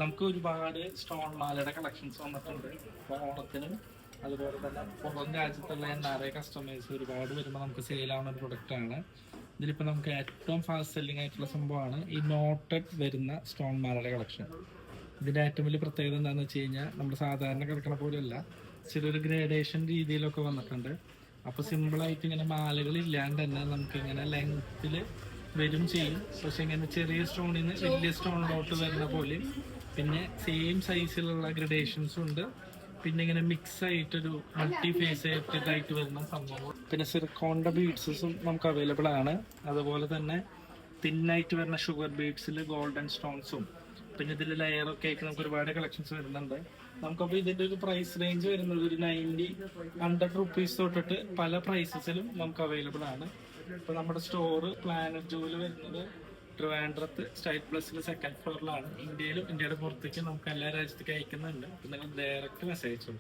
നമുക്ക് ഒരുപാട് സ്റ്റോൺ മാലയുടെ കളക്ഷൻസ് വന്നിട്ടുണ്ട്. അപ്പോൾ ഓണത്തിനും അതുപോലെ തന്നെ പുറം രാജ്യത്തുള്ള NRI കസ്റ്റമേഴ്സ് ഒരുപാട് വരുമ്പോൾ നമുക്ക് സെയിൽ ആവുന്ന ഒരു പ്രൊഡക്റ്റാണ്. ഇതിലിപ്പോൾ നമുക്ക് ഏറ്റവും ഫാസ്റ്റ് സെല്ലിംഗ് ആയിട്ടുള്ള സംഭവമാണ് ഈ നോട്ടഡ് വരുന്ന സ്റ്റോൺ മാലയുടെ കളക്ഷൻ. ഇതിൻ്റെ ഏറ്റവും വലിയ പ്രത്യേകത എന്താണെന്ന് വെച്ച് കഴിഞ്ഞാൽ നമ്മൾ സാധാരണ കിടക്കണ പോലെയല്ല, ചിലൊരു ഗ്രേഡേഷൻ രീതിയിലൊക്കെ വന്നിട്ടുണ്ട്. അപ്പോൾ സിമ്പിളായിട്ട് ഇങ്ങനെ മാലകൾ ഇല്ലാണ്ട് തന്നെ നമുക്ക് ഇങ്ങനെ ലെങ്ത്തിൽ വരും ചെയ്യും. പക്ഷെ ഇങ്ങനെ ചെറിയ സ്റ്റോണിൽ നിന്ന് വലിയ സ്റ്റോണിലോട്ട് വരുന്ന പോലെ, പിന്നെ സെയിം സൈസിലുള്ള ഗ്രഡേഷൻസും ഉണ്ട്. പിന്നെ ഇങ്ങനെ മിക്സ് ആയിട്ടൊരു മൾട്ടി ഫേസ് ആയിട്ട് വരുന്ന സംഭവം. പിന്നെ സിർക്കോണിന്റെ ബീഡ്സും നമുക്ക് അവൈലബിൾ ആണ്. അതുപോലെ തന്നെ തിന്നായിട്ട് വരുന്ന ഷുഗർ ബീഡ്സിൽ ഗോൾഡൻ സ്റ്റോൺസും, പിന്നെ ഇതിൽ ലെയറൊക്കെ ആയിട്ട് നമുക്ക് ഒരുപാട് കളക്ഷൻസ് വരുന്നുണ്ട്. നമുക്കപ്പോൾ ഇതിൻ്റെ ഒരു പ്രൈസ് റേഞ്ച് വരുന്നത് ഒരു 90-100 റുപ്പീസ് തൊട്ടിട്ട് പല പ്രൈസസിലും നമുക്ക് അവൈലബിൾ ആണ്. ഇപ്പോൾ നമ്മുടെ സ്റ്റോറ് പ്ലാനറ്റ് ജൂവിൽ വരുന്നത് ട്രിവാൻഡ്രത്ത് സ്റ്റൈൽ പ്ലസിൽ 2nd ഫ്ലോറിലാണ്. ഇന്ത്യയിലും ഇന്ത്യയുടെ പുറത്തേക്ക് നമുക്ക് എല്ലാ രാജ്യത്തേക്ക് അയക്കുന്നുണ്ട്. നിങ്ങൾ ഡയറക്റ്റ് മെസ്സേജ് ചെയ്തു.